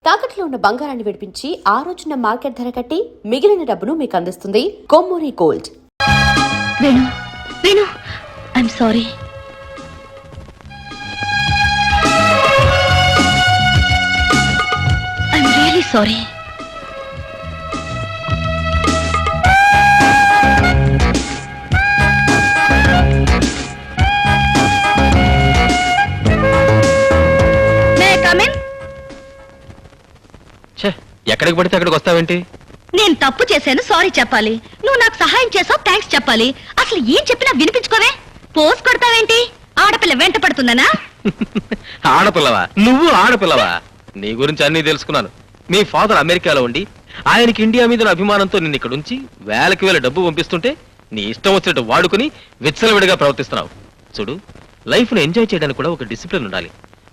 తాకట్లో ఉన్న బంగారాన్ని విడిపించి ఆ రోజున మార్కెట్ ధర కట్టి మిగిలిన డబ్బును మీకు అందిస్తుంది Kommuri gold. Venu Venu I'm sorry. I'm really sorry. ఎక్కడికి పడితే అక్కడికి వస్తావేంటి? నేను తప్పు చేశాను, సారీ చెప్పాలి. నువ్వు నాకు సహాయం చేసావు, థ్యాంక్స్ చెప్పాలి. అసలు ఏం చెప్పినా వినిపించుకోవే. పోస్ కొడతావేంటి? ఆడపిల్ల వెంట పడుతుందనా? ఆడపిల్లవా? నువ్వు ఆడపిల్లవా? నీ గురించి అన్ని తెలుసుకున్నాను. మీ ఫాదర్ అమెరికాలో ఉండి ఆయనకి ఇండియా మీద అభిమానంతో నిన్ను ఇక్కడ ఉంచి వేలకి వేల డబ్బు పంపిస్తుంటే నీ ఇష్టం వచ్చినట్టు వాడుకుని విచ్చలవిడిగా ప్రవర్తిస్తున్నావు. చూడు, లైఫ్ ను ఎంజాయ్ చేయడానికి కూడా ఒక డిసిప్లిన్ ఉండాలి.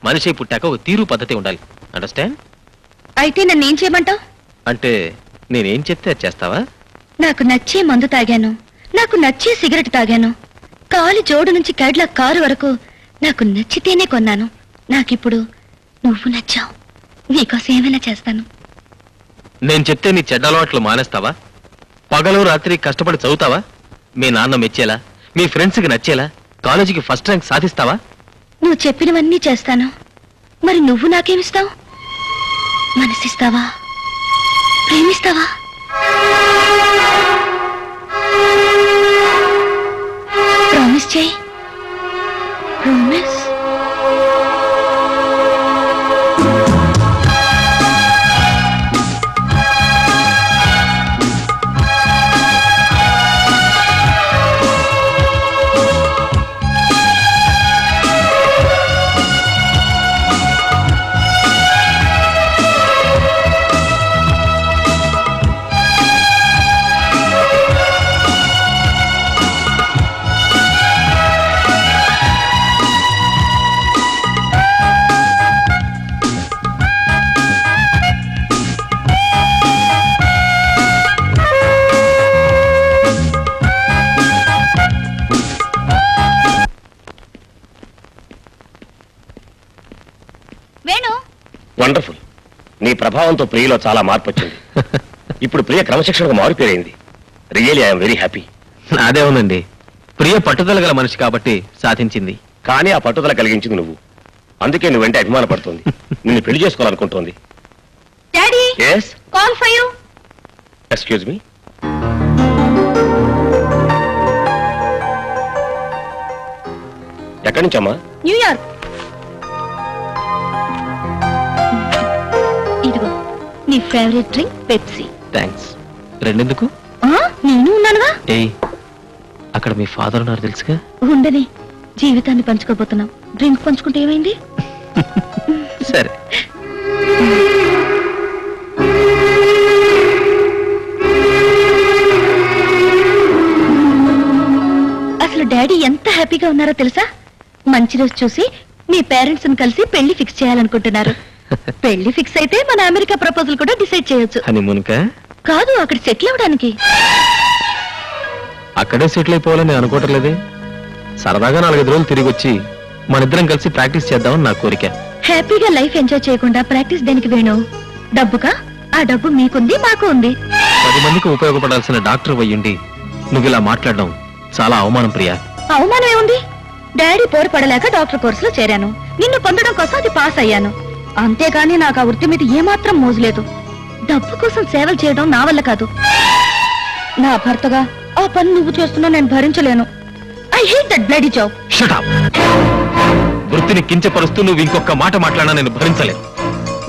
మనిషి పుట్టాక ఒక తీరు పద్ధతి ఉండాలి. అండర్స్టాండ్? అయితే నన్ను ఏం చేయమంటావు? అంటే నేనేం చెప్తే అది చేస్తావా? నాకు నచ్చే మందు తాగాను, నాకు నచ్చే సిగరెట్ తాగాను, కాలి జోడు నుంచి కడ్ల కారు వరకు నాకు నచ్చితేనే కొన్నాను. నాకిప్పుడు నువ్వు నచ్చావు, నీకోసం ఏమైనా చేస్తాను. నేను చెప్తే నీ చెడ్డ అలవాట్లు మానేస్తావా? పగలు రాత్రి కష్టపడి చదువుతావా? మీ నాన్న మెచ్చేలా, మీ ఫ్రెండ్స్కి నచ్చేలా కాలేజీకి ఫస్ట్ ర్యాంక్ సాధిస్తావా? నువ్వు చెప్పినవన్నీ చేస్తాను. మరి నువ్వు నాకేమిస్తావు? మనసిస్తావా? ప్రేమిస్తావా? ప్రామిస్ చేయి. ప్రామిస్. వండర్ఫుల్. నీ ప్రభావంతో ప్రియలో చాలా మార్పు వచ్చింది. ఇప్పుడు ప్రియ క్రమశిక్షణకు మారిపోయింది. Really I'm very happy. అదే ఉందండి, ప్రియ పట్టుదల గల మనిషి కాబట్టి సాధించింది. కానీ ఆ పట్టుదల కలిగించింది నువ్వు. అందుకే నువ్వంటే అభిమాన పడుతుంది. నిన్ను పెళ్లి చేసుకోవాలనుకుంటోంది. Daddy, yes call for you. Excuse me. ఎక్కడి నుంచమ్మా? న్యూయార్క్. ఇదిగో నీ ఫేవరెట్ డ్రింక్ పెప్సీ. థ్యాంక్స్. రెండెందుకు? నేను ఉన్నానుగా. ఏయ్, అక్కడ మీ ఫాదర్ ఉన్నారు తెలుసుగా. ఉండని, జీవితాన్ని పంచుకోబోతున్నాం. డ్రింక్ పంచుకుంటే ఏమైంది? సరే. అసలు డాడీ ఎంత హ్యాపీగా ఉన్నారో తెలుసా? మంచి రోజు చూసి మీ పేరెంట్స్ ని కలిసి పెళ్లి ఫిక్స్ చేయాలనుకుంటున్నారు. పెళ్లి ఫిక్స్ అయితే మన అమెరికా ప్రపోజల్ కూడా డిసైడ్ చేయొచ్చు. హనీమూన్కా? కాదు, అక్కడ సెటిల్ అవ్వడానికి. అక్కడే సెటిల్ అయిపోవాలని నేను అనుకోవట్లేదే. సరదాగా 4-5 రోజులు తిరిగి వచ్చి మనిద్దరం కలిసి ప్రాక్టీస్ చేద్దామని నా కోరిక. హ్యాపీగా లైఫ్ ఎంజాయ్ చేయకుండా ప్రాక్టీస్ దేనికి వేణు? డబ్బుకా? ఆ డబ్బు మీకుంది, మాకు ఉంది. 10 మందికి ఉపయోగపడాల్సిన డాక్టర్ అయ్యుండి నువ్వు ఇలా మాట్లాడడం చాలా అవమానం ప్రియా. అవమానం ఏముంది? డాడీ పోరు పడలేక డాక్టర్ కోర్సులో చేరాను. నిన్ను పొందడం కోసం అది పాస్ అయ్యాను. అంతేగాని నాకు ఆ వృత్తి మీద ఏమాత్రం మోజులేదు. డబ్బు కోసం సేవలు చేయడం నా వల్ల కాదు. నా భర్తగా ఆ పని నువ్వు చేస్తున్నా నేను భరించలేను. I hate that bloody job. Shut up. వృత్తిని కించపరుస్తూ నువ్వు ఇంకొక మాట మాట్లాడినా నేను భరించలేను.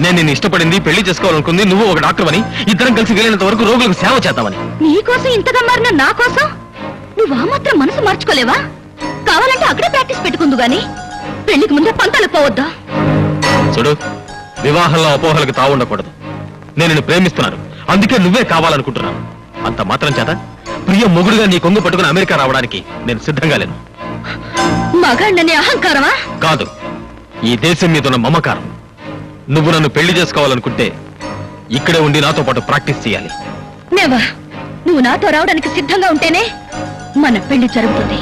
నేను నిన్ను ఇష్టపడింది, పెళ్లి చేసుకోవాలనుకుంది నువ్వు ఒక డాక్టర్ అని, ఇద్దరం కలిసి వీలైనంత వరకు రోగులకు సేవ చేద్దామని. నీకోసం ఇంతగా మారిన నా కోసం నువ్వు ఆ మాత్రం మనసు మార్చుకోలేవా? కావాలంటే అక్కడే ప్రాక్టీస్ పెట్టుకుందు గాని పెళ్లికి ముందే పంతాలకు పోవద్దా? చూడు, వివాహంలో అపోహలకు తావుండకూడదు. నేను నిన్ను ప్రేమిస్తున్నాను, అందుకే నువ్వే కావాలనుకుంటున్నాను. అంత మాత్రం చేత ప్రియ మొగుడుగా నీ కొంగు పట్టుకుని అమెరికా రావడానికి నేను సిద్ధంగా లేను. మగాండని అహంకారమా? కాదు, ఈ దేశం మీద ఉన్న మమకారం. నువ్వు నన్ను పెళ్లి చేసుకోవాలనుకుంటే ఇక్కడే ఉండి నాతో పాటు ప్రాక్టీస్ చేయాలి. నెవర్. నువ్వు నాతో రావడానికి సిద్ధంగా ఉంటేనే మన పెళ్లి జరుగుతుంది.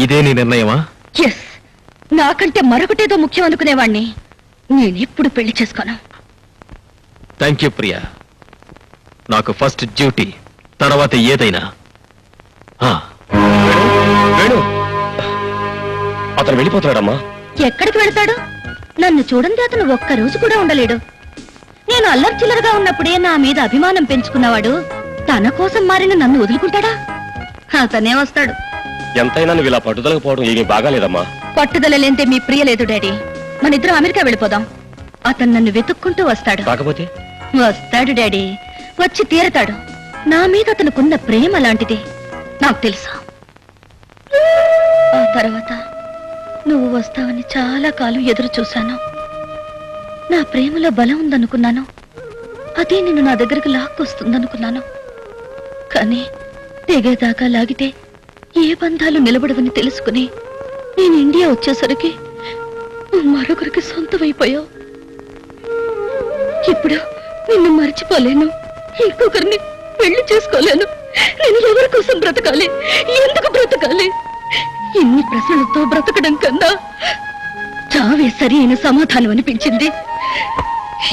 ఇదే నీ నిర్ణయమా? ఎస్. నాకంటే మరొకటేదో ముఖ్యం అనుకునేవాణ్ణి. నేనెప్పుడు పెళ్లి చేసుకోను. Thank you Priya. నాకు ఫస్ట్ డ్యూటీ, తర్వాత ఏదైనా. వేణు, అతను వెళ్ళిపోతున్నాడమ్మా. ఎక్కడికి వెళ్తాడు? నన్ను చూడండి, అతను ఒక్క రోజు కూడా ఉండలేడు. నేను అల్లరి చిల్లరగా ఉన్నప్పుడే నా మీద అభిమానం పెంచుకున్నవాడు తన కోసం మారిన నన్ను వదులుకుంటాడా? అతనే వస్తాడు. ఎంతైనా నువ్వు ఇలా పట్టుదలకు పోవడం ఏమీ బాగాలేదమ్మా. పట్టుదల లేంతే మీ ప్రియ లేదు డాడీ. మన ఇద్దరం అమెరికా వెళ్ళిపోదాం. అతను నన్ను వెతుక్కుంటూ వస్తాడు. కాకపోతే వస్తాడు డాడీ, వచ్చి తీరతాడు. నా మీద అతనుకున్న ప్రేమ లాంటిది నాకు తెలుసు. ఆ తర్వాత నువ్వు వస్తావని చాలా కాలం ఎదురు చూశాను. నా ప్రేమలో బలం ఉందనుకున్నాను. అదే నిన్ను నా దగ్గరకు లాక్కొస్తుందనుకున్నాను. కానీ తెగేదాకా లాగితే ఏ బంధాలు నిలబడవని తెలుసుకుని నేను ఇండియా వచ్చేసరికి నువ్వు మరొకరికి సొంతమైపోయావు. ఇప్పుడు నిన్ను మర్చిపోలేను, ఇంకొకరిని పెళ్లి చేసుకోలేను. నేను ఎవరి కోసం బ్రతకాలి? ఎందుకు బ్రతకాలి? ఇన్ని ప్రశ్నలతో బ్రతకడం కన్నా చావే సరి అయిన సమాధానం అనిపించింది.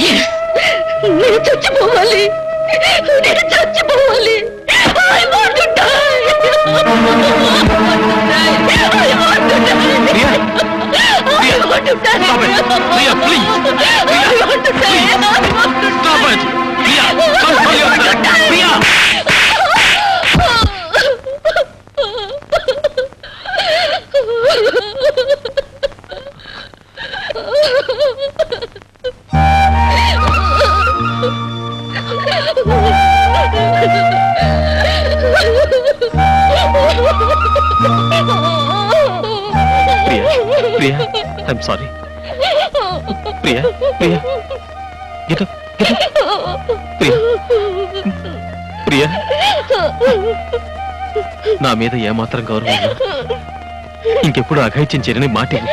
Yes, నేను చచ్చిపోవాలి. నేను చచ్చిపోవాలి. I want to die. I want to die. Priya, I want to die. Stop it. Priya, please. Priya, I want to die. I want to stop it. Priya, control yourself. Priya. Priya, I'm sorry. Priya, get up. Priya, నా మీద ఏమాత్రం గౌరవం ఉన్నా ఇంకెప్పుడు అఘాయిత్యం చేయని మాటివ్వు.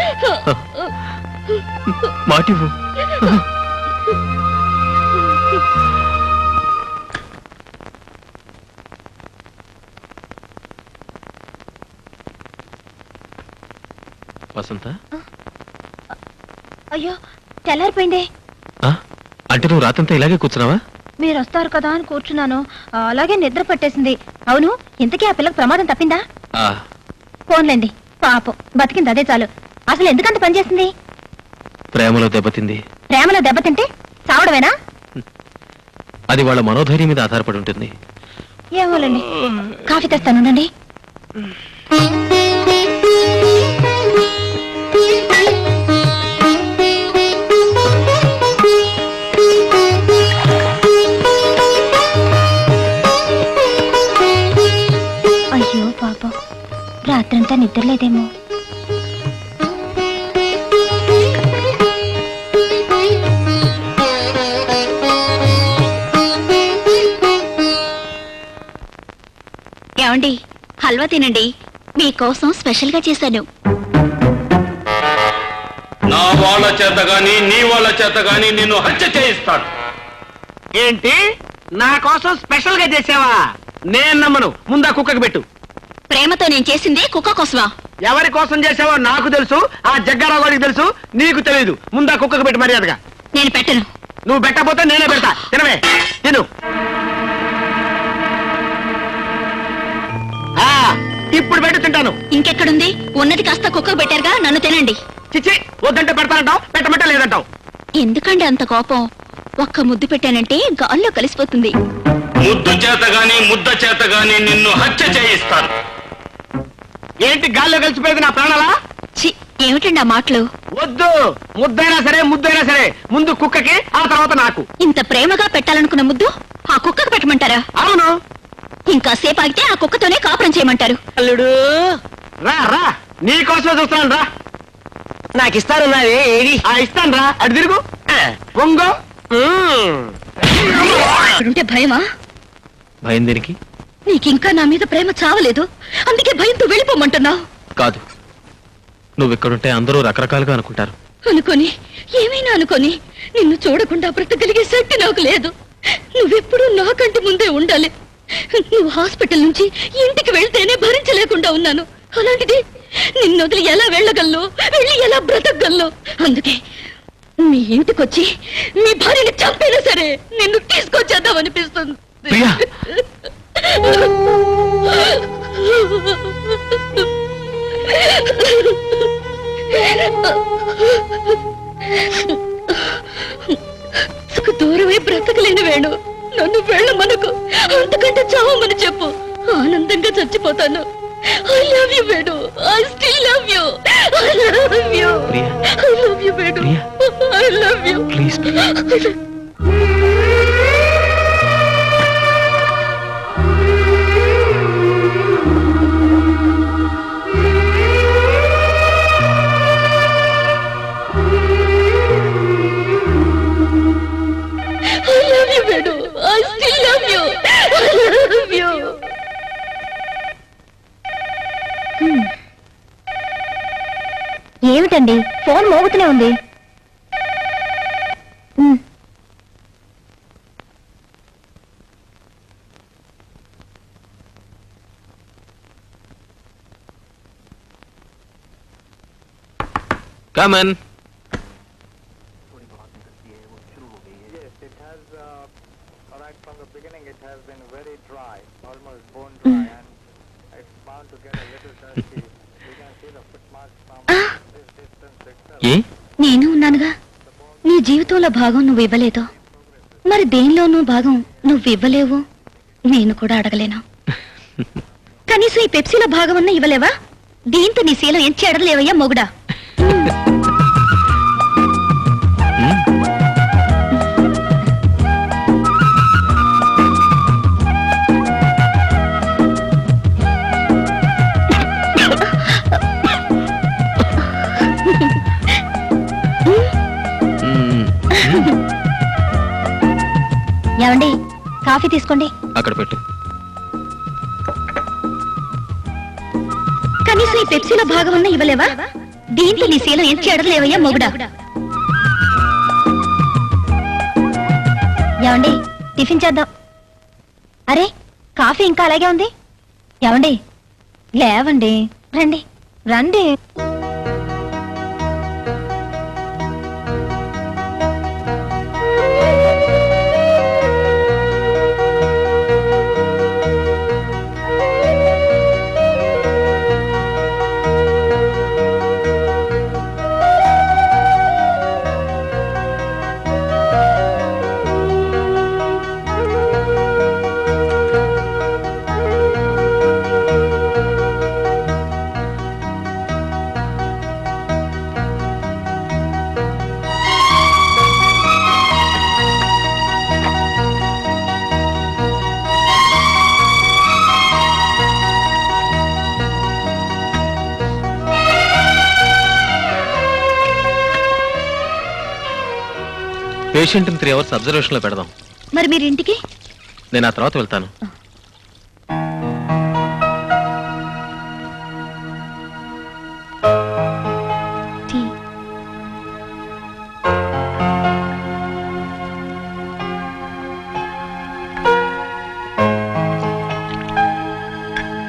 వసంత, అయ్యో తెల్లారిపోయిందే. అంటే నువ్వు రాత్రంతా ఇలాగే కూర్చున్నావా? మీరు వస్తారు కదా అని కూర్చున్నాను. అలాగే నిద్ర పట్టేసింది. అవును, ఇంతకీ ఆ పిల్లకి ప్రమాదం తప్పిందా? ఫోన్లేండి, పాపం బతికింది, అదే చాలు. అసలు ఎందుకంత పనిచేసింది? ప్రేమలో దెబ్బతింది. ప్రేమలో దెబ్బతింటే చావడమేనా? అది వాళ్ళ మనోధైర్యం మీద ఆధారపడి ఉంటుంది. ఏమోలండి, కాఫీ తెస్తానుండండి. అయ్యో పాపం, రాత్రంతా నిద్రలేదేమో. ఏమండి, హల్వా తినండి, మీకోసం స్పెషల్ గా చేశాను. నా వాళ్ళ చేత గాని నీ వాళ్ళ చేత గాని నిన్ను హత్య చేయిస్తాను. ఏంటి, నా కోసం స్పెషల్ గా చేసావా? నేను నమ్మను. ముందా కుక్కకి పెట్టు. ప్రేమతో నేను చేసింది కుక్క కోసమా? ఎవరి కోసం చేసావో నాకు తెలుసు, ఆ జగ్గారావు గారికి తెలుసు, నీకు తెలియదు. ముందా కుక్కకి పెట్టు మర్యాదగా. నేను పెట్టను. నువ్వు పెట్టకపోతే నేనే పెడతా. తినవే, తిను. ఇప్పుడు పెట్టు, తింటాను. ఇంకెక్కడుంది? ఉన్నది కాస్త కుక్కకు పెట్టారుగా, నన్ను తినండి. చిచ్చి, వద్దంటే పెడతానంటావు, పెట్టమంటే లేదంటావు. ఎందుకండి అంత కోపం? ఒక్క ముద్దు పెట్టానంటే గాల్లో కలిసిపోతుంది. ముద్దు చేత గాని ముద్ద చేత గాని నిన్ను హత్య చేయిస్తాను. ఏంటి గాల్లో కలిసిపోయేది నా ప్రాణాలా? ఛీ, ఏమిటండి ఆ మాటలు? వద్దు, ముద్దైనా సరే ముద్దైనా సరే ముందు కుక్కకి, ఆ తర్వాత నాకు. ఇంత ప్రేమగా పెట్టాలనుకున్న ముద్దు ఆ కుక్కకు పెట్టమంటారా? అవును. ఇంకా సేపు ఆగితే ఆ కుక్కతోనే కాపురం చేయమంటారు. అల్లుడు రా రా, నీకోసమే చూస్తున్నాను రా. నాకు ఇస్తానున్నావే, ఏది? ఇస్తాను రా, అటు తిరుగు, పొంగో. ఇక్కడుంటే భయమా? భయం దేనికి? నీకింకా నా మీద ప్రేమ చావలేదు, అందుకే భయంతో వెళ్ళిపోమంటున్నావు. కాదు, నువ్వు ఇక్కడుంటే అందరూ రకరకాలుగా అనుకుంటారు. అనుకొని ఏమైనా అనుకొని నిన్ను చూడకుండా బ్రతకగలిగే శక్తి నాకు లేదు. నువ్వెప్పుడూ నాకంటి ముందే ఉండాలి. నువ్వు హాస్పిటల్ నుంచి ఇంటికి వెళ్తేనే భరించలేకుండా ఉన్నాను. అలాంటిది నిన్ను వదిలి ఎలా వెళ్ళగలను, వెళ్ళి ఎలా బ్రతకగలను? అందుకే మీ ఇంటికొచ్చి మీ భార్యని చంపైనా సరే నిన్ను తీసుకొచ్చేద్దామనిపిస్తుంది. ప్రియా సుకు దూరమై బ్రతకలేని వేణు, నన్ను వెళ్ళమనకు, అంతకంటే చావమని చెప్పు. ఆనందంగా చచ్చిపోతాను. I love you Venu, I still love you, I love you, Priya. I love you Venu, Priya. I love you. Please I love you, Vedu. I still love you. I love you. ఏమిటండి ఫోన్ మోగుతూనే ఉంది. Come in. Right from the beginning, it has been very dry, almost bone dry, and it's bound to get a little dusty. You can see the footmarks from this distance itself. ఏ నేను ఉన్నానుగా. నీ జీవితంలో భాగం నువ్వు ఇవ్వలేదు, మరి దేనిలోనూ భాగం నువ్వు ఇవ్వలేవు. నేను కూడా అడగలేను. కనీసం ఈ పెప్సీలో భాగం అన్నా ఇవ్వలేవా? దీంతో నీ శీలం ఏం చెడలేవయ్యా మొగుడా. ఏమండి, కాఫీ తీసుకోండి. అక్కడ పెట్టు. కనీసం ఈ పెప్సీలో భాగం అన్నా ఇవ్వలేవా? దీంతో నీ శీలం ఏం చెడలేవయ్యా మొగుడా. ఏమండి, టిఫిన్ చేద్దాం. అరే, కాఫీ ఇంకా అలాగే ఉంది. ఏమండి, లేవండి, రండి రండి. పేషెంట్ 3 hours అబ్జర్వేషన్ లో పెడదాం. మరి మీరు ఇంటికి? నేను ఆ తర్వాత వెళ్తాను. Tea.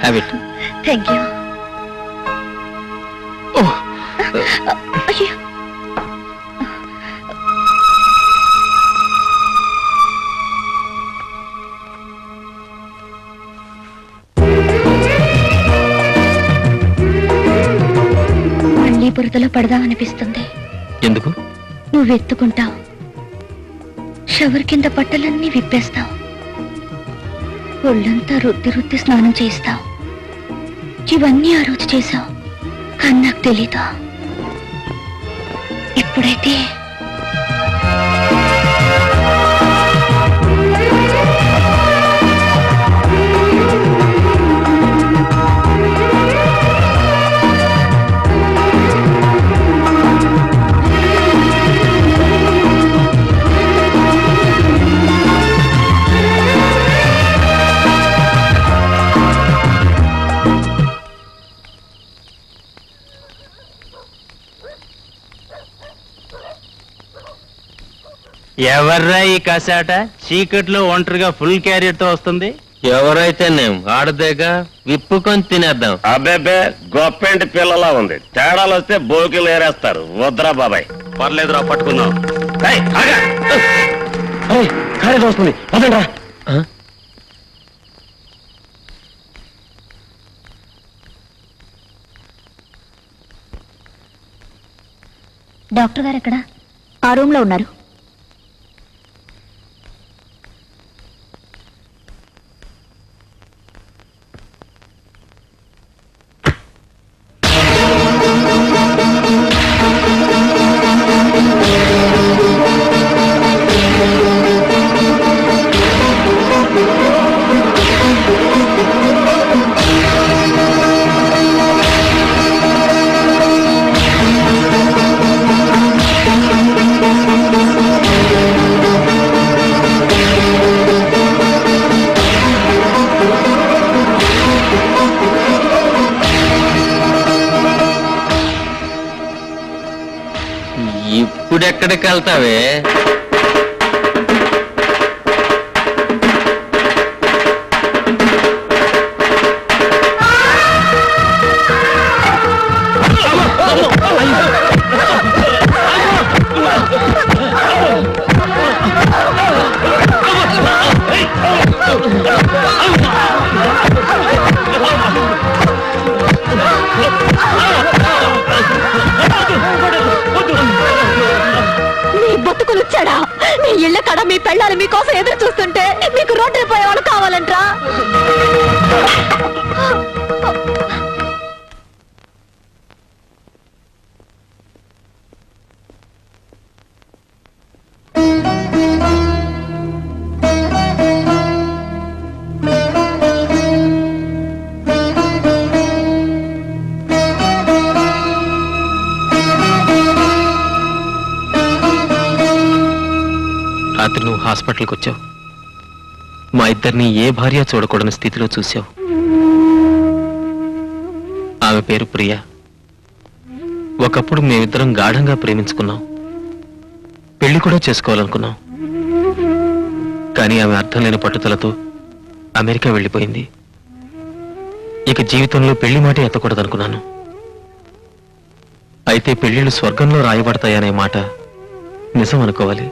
Have it. Thank you. అయ్యో, బురదలో పడదామనిపిస్తుంది. ఎందుకు? నువ్వు ఎత్తుకుంటావు, షవర్ కింద బట్టలన్నీ విప్పేస్తావు, ఒళ్ళంతా రుద్ది రుద్ది స్నానం చేస్తావు. ఇవన్నీ ఆ రోజు చేశావు, కానీ నాకు తెలీదా. ఇప్పుడైతే ఎవర్రా ఈ కసాట చీకట్లో ఒంటరిగా ఫుల్ క్యారియర్ తో వస్తుంది? ఎవరైతే నేను ఆడదేగా విప్పుకొని తినేద్దాం. అబ్బేబే గొప్పెంటి పిల్లలా ఉంది. తేడాలు వస్తే బోకిలు ఏరేస్తారు. వద్రా బాబాయ్. పర్లేదురా పట్టుకుందాం. ఏయ్, ఆగా! అరే కాలేజ్ వస్తుంది పదండ్రా. డాక్టర్ గారు ఎక్కడ? ఆ రూమ్ లో ఉన్నారు. ఇప్పుడెక్కడికి వెళ్తావే? నీ బతుకులు చెడా, నీ ఇళ్ళ కడ మీ పెళ్ళాలు మీకోసం ఎదురు చూస్తుంటే మీకు రోడ్డు పోయేవాళ్ళు కావాలంట్రా? రాత్రి నువ్వు హాస్పిటల్కి వచ్చావు. మా ఇద్దరిని ఏ భార్య చూడకూడని స్థితిలో చూసావు. ఆమె పేరు ప్రియా. ఒకప్పుడు మేమిద్దరం గాఢంగా ప్రేమించుకున్నాం. పెళ్లి కూడా చేసుకోవాలనుకున్నాం. కానీ ఆమె అర్థం లేని పట్టుదలతో అమెరికా వెళ్ళిపోయింది. ఇక జీవితంలో పెళ్లి మాట ఎత్తకూడదనుకున్నాను. అయితే పెళ్లిళ్ళు స్వర్గంలో రాయబడతాయనే మాట నిజం అనుకోవాలి.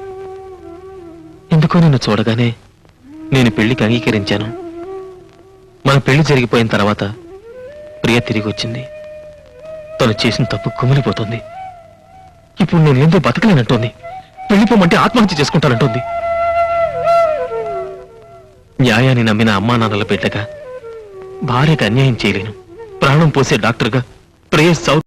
ఎందుకో నిన్ను చూడగానే నేను పెళ్లికి అంగీకరించాను. మన పెళ్లి జరిగిపోయిన తర్వాత ప్రియ తిరిగి వచ్చింది. తను చేసిన తప్పు కుమిలిపోతుంది. ఇప్పుడు నేను ఏందో బతకలేనంటోంది. వెళ్ళిపోమంటే ఆత్మహత్య చేసుకుంటానంటోంది. న్యాయాన్ని నమ్మిన అమ్మా నాన్నల బిడ్డగా భార్యకు అన్యాయం చేయలేను. ప్రాణం పోసే డాక్టర్గా ప్రియ సౌత్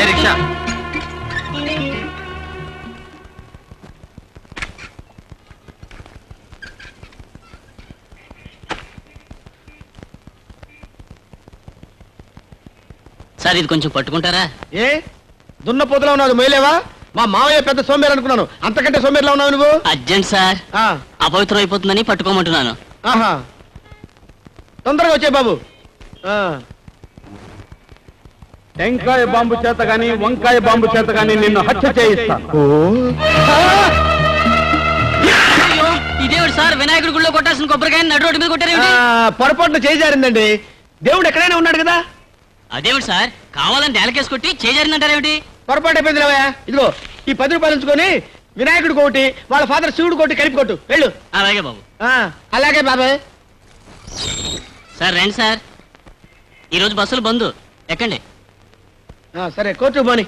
రిక్షా సార్ ఇది కొంచెం పట్టుకుంటారా? ఏ దున్నపోతులా ఉన్నావు మేలేవా? మా మావయ్య పెద్ద సోమేరు అనుకున్నాను, అంతకంటే సోమేరులా ఉన్నావు నువ్వు. అర్జెంట్ సార్, ఆ, అపవిత్రం అయిపోతుందని పట్టుకోమంటున్నాను. ఆహా, తొందరగా వచ్చే బాబు. టెంకాయ బాంబు చేత గాని వంకాయ బాంబు చేత గాని నిన్ను హత్య చేయిస్తా. అయ్యో, ఇదేమిటి సార్, వినాయకుడి గుడిలో కొట్టాల్సిన కొబ్బరికాయ నడు రోడ్డు మీద కొట్టారేమిటి? పొరపాటున చేజారిందండి. దేవుడు ఎక్కడైనా ఉన్నాడు కదా. అదేమిటి సార్, కావాలని నేలకేసి కొట్టి చేజారిందంటారేమిటి? పొరపాటు అయిపోయింది రావయ్య. ఇదిగో ఈ 10 రూపాయలు ఉంచుకొని వినాయకుడు కోటి, వాళ్ళ ఫాదర్ శివుడు కోటి కలిపి కొట్టు, వెళ్ళు. అలాగే బాబు. అలాగే బాబాయ్. సార్ రండి సార్, ఈరోజు బస్సులు బంద్, ఎక్కండి. సరే కోర్టు పోని.